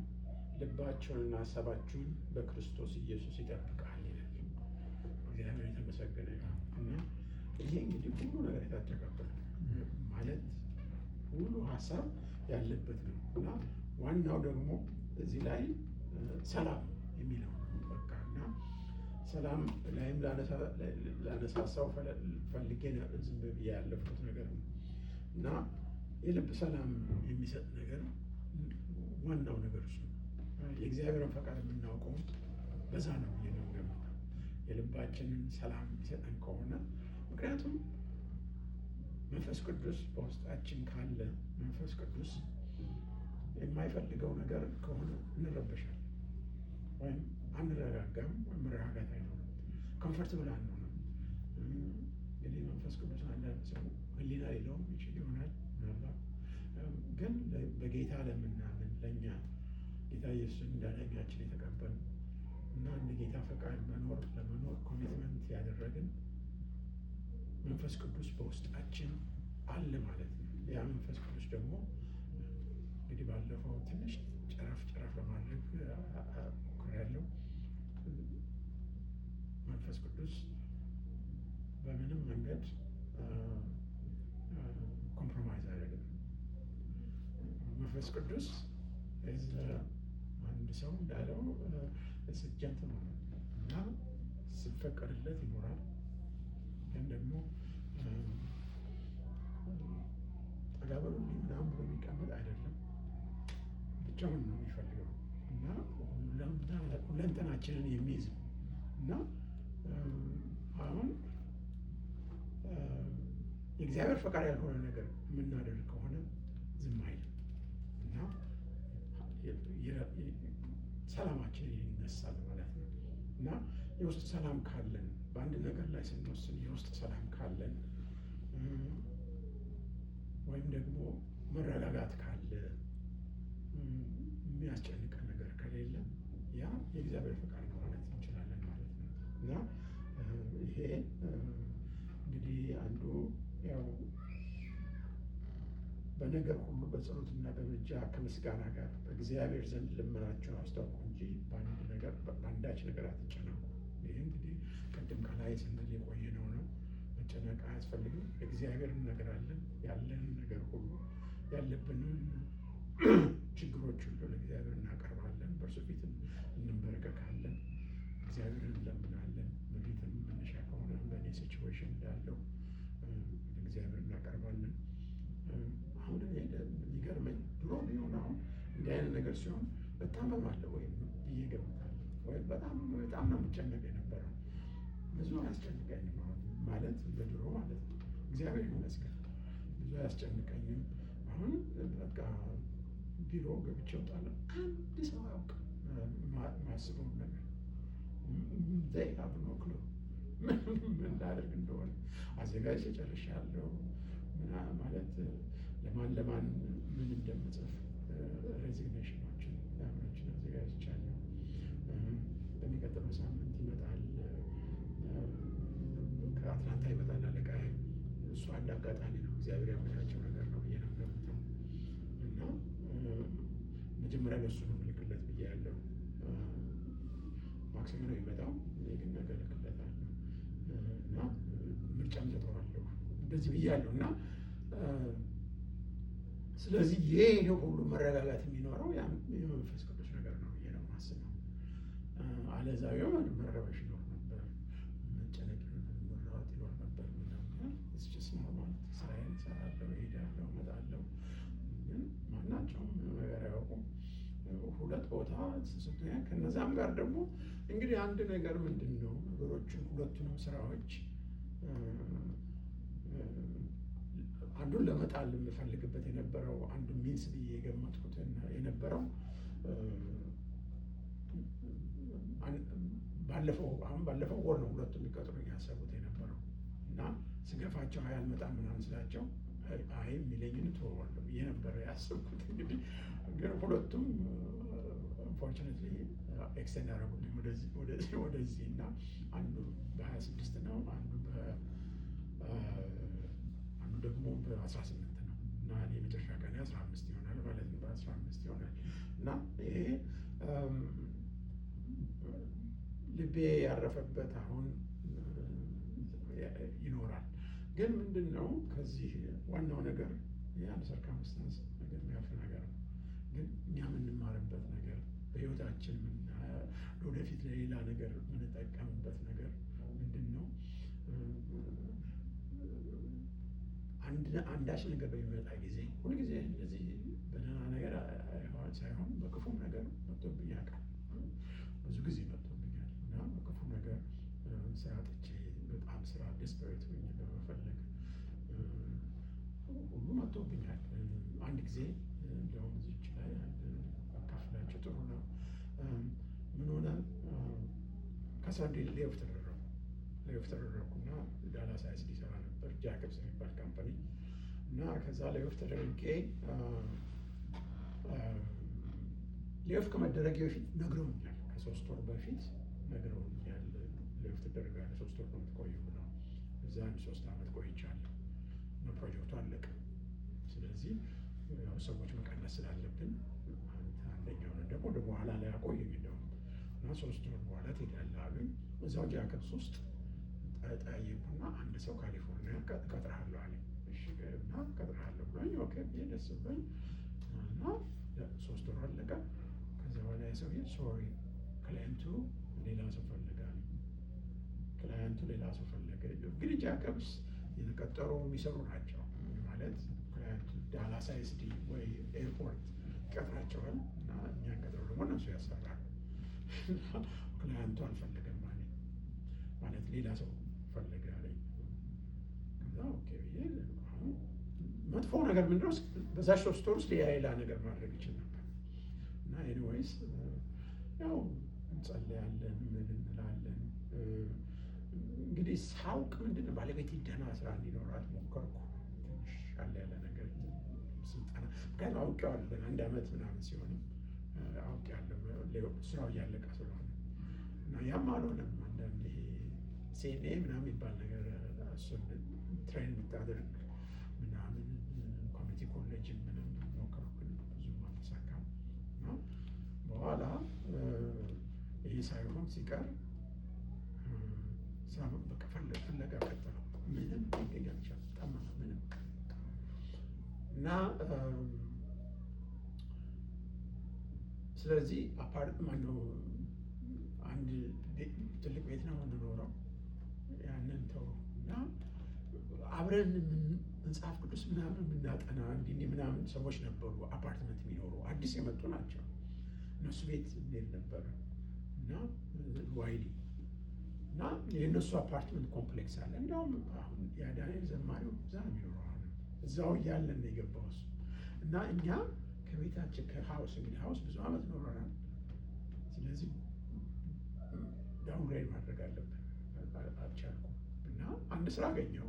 ልባችሁንና ሀሳባችሁን በክርስቶስ ኢየሱስ ይጠብቃል ይላል። እግዚአብሔር የተመሰገነ ይሁን። እና ይሄ እንግዲህ ሁሉ ነገር የታጨቀበት ማለት ሁሉ ሀሳብ ያለበት ነው። እና ዋናው ደግሞ እዚህ ላይ ሰላም የሚለው በቃ እና ሰላም ላይም ላነሳሳው ፈልጌ ዝም ብዬ ያለፍኩት ነገር ነው። እና የልብ ሰላም የሚሰጥ ነገር ዋናው ነገር እሱ ነው። የእግዚአብሔርን ፈቃድ የምናውቀው በዛ ነው ብዬ ነው የምገምተው። የልባችንን ሰላም የሚሰጠን ከሆነ ምክንያቱም መንፈስ ቅዱስ በውስጣችን ካለ መንፈስ ቅዱስ የማይፈልገው ነገር ከሆነ እንረበሻለን ወይም አንረጋጋም ወይም መረጋጋት አይኖርም። ኮምፈርትብል አንሆንም። እንግዲህ መንፈስ ቅዱስ አንዳንድ ሰው ሕሊና ሌለውም ይችል ይሆናል ምናልባት ግን በጌታ ለምናምን ለእኛ ጌታ ኢየሱስን እንዳዳኛችን የተቀበልን እና እንደ ጌታ ፈቃድ ለመኖር ኮሚትመንት ያደረግን መንፈስ ቅዱስ በውስጣችን አለ ማለት ነው። ያ መንፈስ ቅዱስ ደግሞ እንግዲህ ባለፈው ትንሽ ጨረፍ ለማድረግ ሞክሬያለሁ። መንፈስ ቅዱስ በምንም መንገድ ኮምፕሮማይዝ አይደለም። መንፈስ ቅዱስ አንድ ሰው እንዳለው ጀንት ነው እና ሲፈቀድለት ይኖራል። ግን ደግሞ ጠጋ በሉልኝ ምናምን ብሎ የሚቀመጥ አይደለም። ብቻውን ነው የሚፈልገው እና ሁለንተናችንን የሚይዝ እና አሁን የእግዚአብሔር ፈቃድ ያልሆነ ነገር የምናደርግ ከሆነ ዝም አይልም እና ሰላማችንን ይነሳል ማለት ነው። እና የውስጥ ሰላም ካለን በአንድ ነገር ላይ ስንወስን የውስጥ ሰላም ካለን ወይም ደግሞ መረጋጋት ካለ የሚያስጨንቀን ነገር ከሌለ ያ የእግዚአብሔር ፈቃድ ነው ማለት እንችላለን ማለት ነው። እና ይሄ እንግዲህ አንዱ ያው በነገር ሁሉ በጸሎትና በምልጃ ከምስጋና ጋር በእግዚአብሔር ዘንድ ልመናችሁን አስታውቁ እንጂ በአንዳች ነገር አትጨነቁ። ይህ እንግዲህ ቅድም ከላይ ስንል የቆየነው ነው። መጨነቅ አያስፈልግም። እግዚአብሔር እነግራለን ያለንን ነገር ሁሉ ያለብንን ችግሮች ሁሉ ለእግዚአብሔር እናቀርባለን። በእርሱ ፊት እንበረከካለን። እግዚአብሔርን እንለምናለን። በፊትም መነሻ ከሆነ በእኔ ሲቹዌሽን እንዳለው እግዚአብሔር እናቀርባለን። አሁን የሚገርመኝ ድሮ ቢሆን አሁን እንዲህ አይነት ነገር ሲሆን እታመማለሁ ወይም ብዬ እገምታለሁ። ወይም በጣም ነው የምጨነቅ የነበረው። ብዙ አያስጨንቀኝም ማለት በድሮ ማለት ነው። እግዚአብሔር ይመስገን ብዙ አያስጨንቀኝም። አሁን በቃ ቢሮ ገብቼ እወጣለሁ። አንድ ሰው አያውቅም ማስበውን ነገር ዘይሀብ ነው ክሎ ምን ላደርግ እንደሆነ አዘጋጅ ጨርሻለሁ። ማለት ለማን ምን እንደምጽፍ ሬዚግኔሽኖችን ምናምኖችን አዘጋጅቻለሁ። በሚቀጥለው ሳምንት ይመጣል፣ ከአትላንታ ይመጣል አለቃዬ። እሱ አንድ አጋጣሚ ነው፣ እግዚአብሔር ያመቻቸው ነገር ነው ብዬ ነው የምገምተው። እና መጀመሪያ ለእሱ ነው ምልክለት ብዬ ያለው ማክሰኞ ነው የሚመጣው። እኔ ግን ነገ እልክለታለሁ እና ምርጫም ሰጠዋለሁ እንደዚህ ብያለሁ። እና ስለዚህ ይሄ ሁሉ መረጋጋት የሚኖረው የመንፈስ ቅዱስ ነገር ነው ብዬ ነው የማስበው። አለዛ ቢሆን መረበሽ ይኖር ነበር፣ መጨነቅ መራወጥ ይኖር ነበር። ስስ ኖርማል ስራዬን እሰራለሁ፣ እሄዳለሁ፣ እመጣለሁ። ግን ማናቸውም ነገር አያውቁም። ሁለት ቦታ ስስቱኛል። ከነዛም ጋር ደግሞ እንግዲህ አንድ ነገር ምንድን ነው ነገሮችን ሁለቱንም ስራዎች አንዱን ለመጣል የምፈልግበት የነበረው አንዱ ሚንስ ብዬ የገመጥኩት የነበረው ባለፈው ወር ነው ሁለቱ የሚቀጥሩኝ ያሰቡት የነበረው እና ስገፋቸው አልመጣም ምናምን ስላቸው አይ የሚለኝን ተወዋለሁ ብዬ ነበረ ያሰብኩት። እንግዲህ ግን ሁለቱም አንፎርቹኔትሊ ኤክስቴንድ ያደረጉልኝ ወደዚህ እና አንዱ በ26 ነው፣ አንዱ ደግሞ በ18 ነው እና የመጨረሻ ቀን 15 ይሆናል ማለት ነው። በ15 ይሆናል እና ይሄ ልቤ ያረፈበት አሁን ይኖራል። ግን ምንድን ነው ከዚህ ዋናው ነገር የአንድ ሰርከምስታንስ ነገር የሚያልፍ ነገር ነው። ግን እኛ የምንማርበት ነገር በህይወታችን ለወደፊት ለሌላ ነገር የምንጠቀምበት ነገር ምንድን ነው? አንዳች ነገር በሚመጣ ጊዜ ሁልጊዜ እንደዚህ በደህና ነገር ሳይሆን በክፉም ነገር መጥቶብኝ ያውቃል። ብዙ ጊዜ መጥቶብኛል እና በክፉ ነገር ስራ አጥቼ በጣም ስራ ዴስፐሬት ሆኜ በመፈለግ ሁሉ መጥቶብኛል። አንድ ጊዜ እንደውም እዚች ላይ አካፍላችሁ ጥሩ ነው። ምን ሆነ? ከሳንዴ ሌኦፍ ተደረኩና ዳላስ አይስዲ ይሰራ ነበር ጃከብስ የሚባል ካምፓኒ እና ከዛ ሌኦፍ ተደረጌ ሌኦፍ ከመደረጌ በፊት ነግረውኛል። ከ3 ወር በፊት ነግረውኛል። ሌኦፍ ተደረጋለህ 3 ወር ነው የምትቆየው ብለው እዛ 3 ዓመት ቆይቻለሁ እና ፕሮጀክቱ አለቀ። ስለዚህ ሰዎች መቀነስ ስላለብን አንደኛውን ደግሞ ወደ በኋላ ላይ አቆየኝ እንደውም እና 3 ወር በኋላ ትሄዳለህ አሉኝ። እዛው ጃከብስ ውስጥ ጠየቁና አንድ ሰው ካሊፎርኒያ ቀጥረሃለሁ አለኝ። እሺ እና ቀጥረሃለሁ ብሎኝ ኦኬ ብዬ ደስ ብሎኝ እና 3 ወር አለቀ። ከዛ በኋላ የሰውዬ ሶሪ ክላይንቱ ሌላ ሰው ፈልጋል። ክላይንቱ ሌላ ሰው ፈለገ። እንግዲህ ጃከብስ የተቀጠሩ የሚሰሩ ናቸው ማለት ክላይንቱ ዳላስ አይስዲ ወይ ኤርፖርት ይቀጥራቸዋል እና እኛን ቀጥረው ደግሞ እነሱ ያሰራሉ። ክላይንቱ አልፈለገም ማለት ሌላ ሰው ፈለገ አለኝ። ከዛ ኦኬ ብዬ አሁን መጥፎ ነገር ምንድን ነው? በዛች 3 ወር ውስጥ ሌላ ነገር ማድረግ ይችል ነበር እና ኤኒዌይስ ያው እንጸልያለን፣ ምን እንላለን። እንግዲህ ሳውቅ ምንድን ነው ባለቤቴ ደህና ስራ እንዲኖራት ሞከርኩ። ትንሽ ያለ ነገር ስልጠና ምክንያቱም አውቄዋለሁ። 1 ዓመት ምናምን ሲሆንም አውቄዋለሁ ስራው እያለቀ ስለሆነ እና ያም አልሆነም። አንዳንድ ይሄ ሲኤንኤ ምናምን የሚባል ነገር እሱን ትሬን የምታደርግ ምናምን ኮሚኒቲ ኮሌጅ ምንም ሞከርኩ፣ ብዙም አልተሳካም እና በኋላ ይሄ ሳይሆን ሲቀር ስራ በቃ ፍለጋ ቀጠለው። ምንም ሊገኝ አልቻለም። ጠመመ ምንም እና ስለዚህ አፓርትመንት ነው አንድ ትልቅ ቤት ነው የምንኖረው። ያንን ተው እና አብረን መጽሐፍ ቅዱስ ምናምን የምናጠና እንዲህ ምናምን ሰዎች ነበሩ አፓርትመንት የሚኖሩ አዲስ የመጡ ናቸው። እነሱ ቤት እንሄድ ነበር እና ዋይሊ እና የእነሱ አፓርትመንት ኮምፕሌክስ አለ። እንዲያውም አሁን የዳንኤል ዘማሪው እዛ ነው የሚኖረው። አሁን እዛው እያለን ነው የገባው እሱ እና እኛ ከቤታችን ከሀውስ እንግዲህ ሀውስ ብዙ ዓመት ኖረናል። ስለዚህ ዳውንግሬድ ማድረግ አለብን። አልቻልኩም እና አንድ ስራ አገኘው።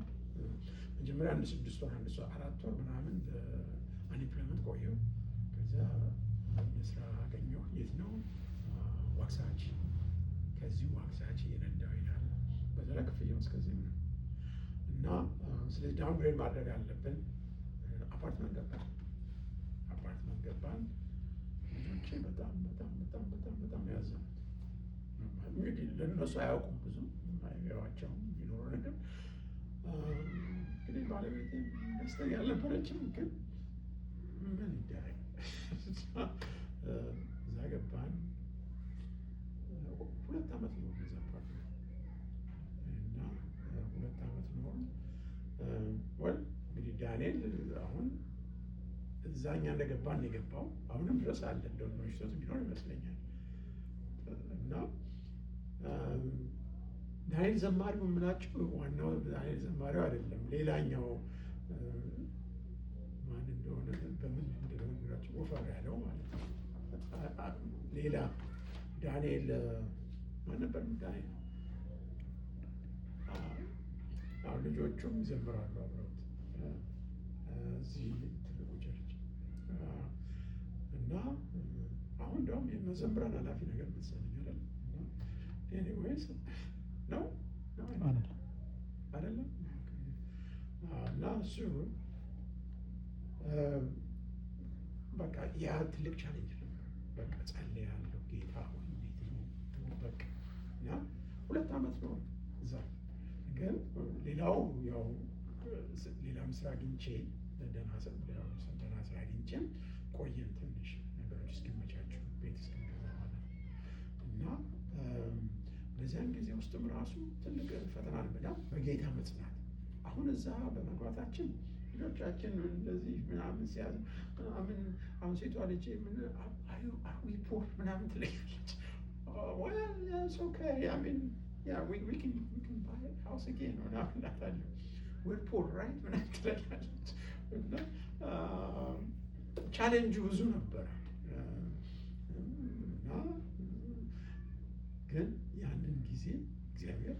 መጀመሪያ 6 ወር 4 ወር ምናምን በአንኤምፕሎይመንት ቆየሁ። ከዛ አንድ ስራ አገኘሁ። የት ነው? ዋክሳች። ከዚሁ ዋክሳች እየነዳሁ ይላል። በዛ ላይ ክፍያው እስከዚህ ነው እና ስለዚህ ዳውንግሬድ ማድረግ አለብን። አፓርትመንት ገባን። ልጆቼ በጣም ያዘኑት። እንግዲህ ለእነሱ አያውቁም ብዙ አይገባቸውም የሚኖረው ነገር። እንግዲህ ባለቤቴ ደስተኛ አልነበረችም፣ ግን ምን ይደረግ እዛ ገባን። 2 ዓመት ነው እዛ አፓርትመንት እና 2 ዓመት ነው። እንግዲህ ዳንኤል አሁን እዛኛ እንደገባን የገባው አሁንም ድረስ አለ። እንደውም ሽቶት የሚኖር ይመስለኛል። እና ዳንኤል ዘማሪው የምላችሁ ዋናው ዳንኤል ዘማሪው አይደለም። ሌላኛው ማን እንደሆነ በምን እንደሆነላችሁ ወፈር ያለው ማለት ነው። ሌላ ዳንኤል ማን ነበር? ዳንኤል አሁን ልጆቹም ይዘምራሉ አብረውት እዚህ ትልቁ ቸርች እና አሁን እንደውም የመዘምራን ኃላፊ ነገር መሰለኝ አይደል? ኤኒዌይስ ነው አይደለም? እና እሱ በቃ ያ ትልቅ ቻሌንጅ ነው። በቃ ጸልያለሁ፣ ጌታ ሆይ እንዴት ነው በቃ እና 2 ዓመት ነው እዛ ግን ሌላው ያው ሌላም ስራ አግኝቼ ደህና ስራ አግኝቼም ቆየን ትንሽ ነገሮች እስኪመቻቸው ቤት እስክንገዛ ሆነ እና በዚያን ጊዜ ውስጥም ራሱ ትልቅ ፈተና ነበር በጌታ መጽናት። አሁን እዛ በመግባታችን ልጆቻችን እንደዚህ ምናምን ሲያዝ ምናምን አሁን ሴቷ ልጄ ምን አዊ ፖር ምናምን ትለኛለች። well it's okay I mean yeah we can buy a house again ምናምን እላታለሁ። we're poor right ምናምን ትለኛለች። እና ቻሌንጁ ብዙ ነበር እና ግን ያንን ጊዜ እግዚአብሔር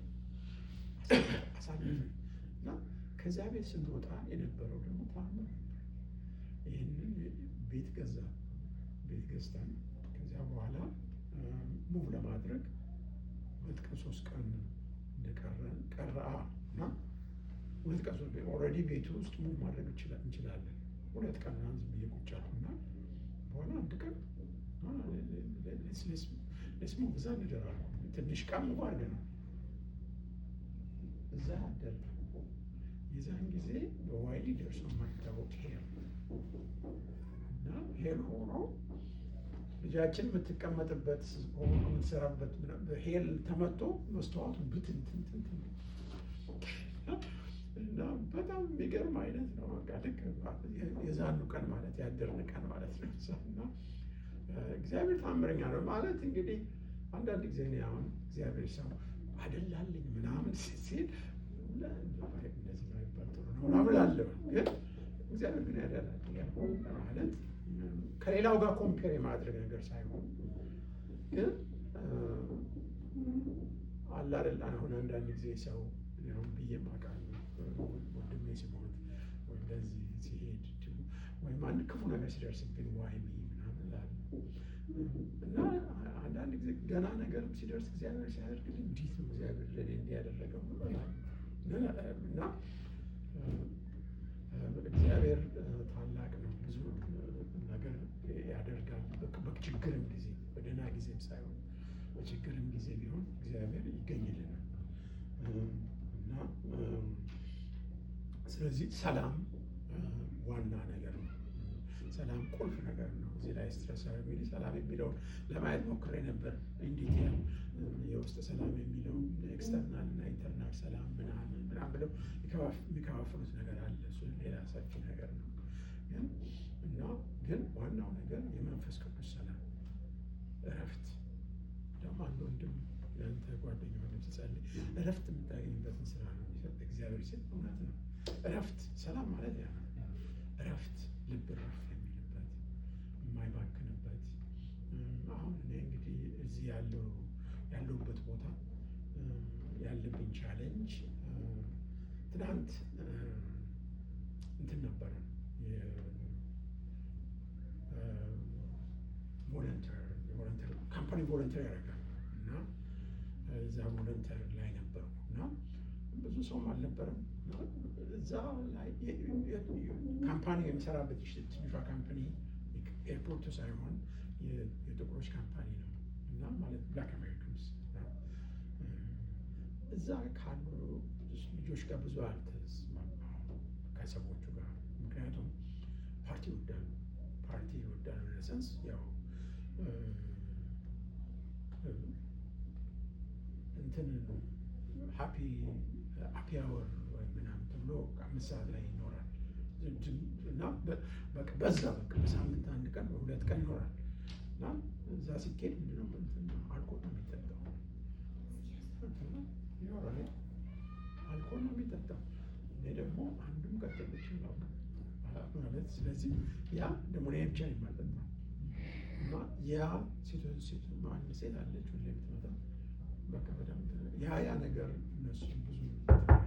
አሳለፈን እና ከዚያ ቤት ስንወጣ የነበረው ደግሞ ተአምር ነበር። ይህንን ቤት ገዝተን ከዚያ በኋላ ሙቭ ለማድረግ 2 ቀን 3 ቀን እንደቀረን እና 2 ቀን 3 ቀን ኦልሬዲ ቤቱ ውስጥ ሙቭ ማድረግ እንችላለን። 2 ቀን ምናምን ዝም ብዬ ቁጭ አልኩና በኋላ 1 ቀን ሌትስ ሙቭ እዛ እንደራለን። ትንሽ ቀን ሙቭ አድርገናል። እዛ አደርን። የዛን ጊዜ በዋይሊ ደርሶ የማይታወቅ ሄል እና ሄል ሆኖ ልጃችን የምትቀመጥበት የምትሰራበት ሄል ተመቶ መስተዋቱ ብትንትንትን እና በጣም የሚገርም አይነት ነው። በቃ ልክ የዛኑ ቀን ማለት ያደርን ቀን ማለት ነው። እና እግዚአብሔር ታምረኛ ነው ማለት እንግዲህ አንዳንድ ጊዜ እኔ አሁን እግዚአብሔር ሰው አደላለኝ ምናምን ሲል እንደዚህ ባይባል ጥሩ ነው ምናምን አለው። ግን እግዚአብሔር ግን ያደላል ማለት ከሌላው ጋር ኮምፔር የማድረግ ነገር ሳይሆን ግን አለ አይደል አሁን አንዳንድ ጊዜ ሰው ብዬም አውቃለሁ ወንድሜ ሲሞት ወይ እንደዚህ ሲሄድ ወይም አንድ ክፉ ነገር ሲደርስብኝ ዋይ ምናምን እላለሁ እና አንዳንድ ጊዜ ገና ነገርም ሲደርስ እግዚአብሔር ሲያደርግልኝ እንዴት ነው እግዚአብሔር ለእኔ እንዲያደረገው እና እግዚአብሔር ታላቅ ነው። ብዙ ነገር ያደርጋል። በችግርም ጊዜ በደህና ጊዜም ሳይሆን በችግርም ጊዜ ቢሆን እግዚአብሔር ይገኝልናል እና ስለዚህ ሰላም ዋና ነገር ነው። ሰላም ቁልፍ ነገር ነው። እዚህ ላይ ስትረስ የሚል ሰላም የሚለውን ለማየት ሞክሬ ነበር። እንዴት ያ የውስጥ ሰላም የሚለው ኤክስተርናል እና ኢንተርናል ሰላም ምናምን ብለው የሚከፋፍሉት ነገር አለ። እሱ ሌላ ሰፊ ነገር ነው። ግን ዋናው ነገር የመንፈስ ቅዱስ ሰላም እረፍት። ደግሞ አንድ ወንድም ለአንተ ጓደኛ ሆነ ሲጸልይ እረፍት የምታገኝበትን ስራ ነው የሚሰጥ እግዚአብሔር ሲል እውነት ነው። እረፍት ሰላም ማለት ያ ነው። እረፍት ልብ እረፍት የሚልበት የማይባክንበት። አሁን እኔ እንግዲህ እዚህ ያለሁበት ቦታ ያለብኝ ቻሌንጅ ትናንት እንትን ነበረ ቮለንተር ካምፓኒ ቮለንተር ያደርጋል እና እዛ ቮለንተር ላይ ነበርኩ እና ብዙ ሰውም አልነበረም። እዛ ላይ ካምፓኒ የሚሰራበት ትንሿ ካምፓኒ ኤርፖርቱ ሳይሆን የጥቁሮች ካምፓኒ ነው እና ማለት ብላክ አሜሪካንስ እዛ ካሉ ልጆች ጋር ብዙ አልተስማማሁም ከሰዎቹ ጋር። ምክንያቱም ፓርቲ ይወዳሉ ነሰንስ ያው እንትን ሃፒ አወር ወይ ምናምን ተብሎ 5 ሰዓት ላይ ይኖራል እና በዛ በሳምንት 1 ቀን 2 ቀን ይኖራል እና እዛ ሲኬድ ምንድነው አልኮል ነው የሚጠጣው አልኮል ነው የሚጠጣው። እኔ ደግሞ አንዱም ቀጥልች ማለት ስለዚህ ያ ደግሞ እኔ ብቻ የማልጠጣ እና ያ ሴት አለች ሁሌ የምትመጣ በቃ በደምብ ያ ነገር እነሱ ብዙ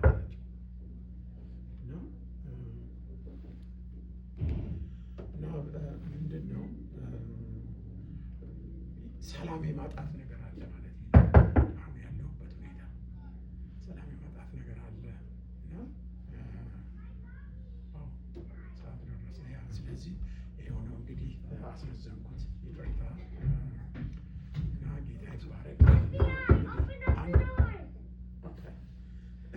ናቸው እና ምንድን ነው ሰላም የማጣት ነገር አለ ማለት ነው። አሁን ያለሁበት ሁኔታ ሰላም የማጣት ነገር አለ እና ሰዓት ደረሰ። ስለዚህ የሆነው እንግዲህ አስረዘምኩት።